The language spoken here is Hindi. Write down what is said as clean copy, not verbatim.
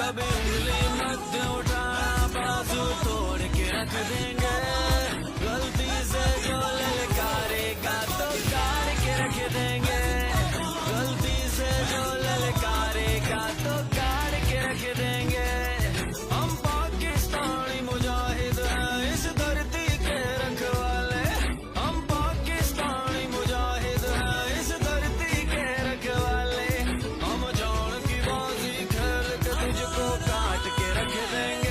कभी उंगली मत उठाना, बाजू तोड़ के रख देंगे। गलती से जो ललकारेगा तो काट के रख देंगे। गलती से जो ललकारेगा तो काट के रख देंगे। हम पाकिस्तानी मुजाहिद हैं इस धरती के रखवाले। हम पाकिस्तानी मुजाहिद हैं इस धरती के रखवाले। हम जान की बाजी खेल के तुझको काट के रख देंगे।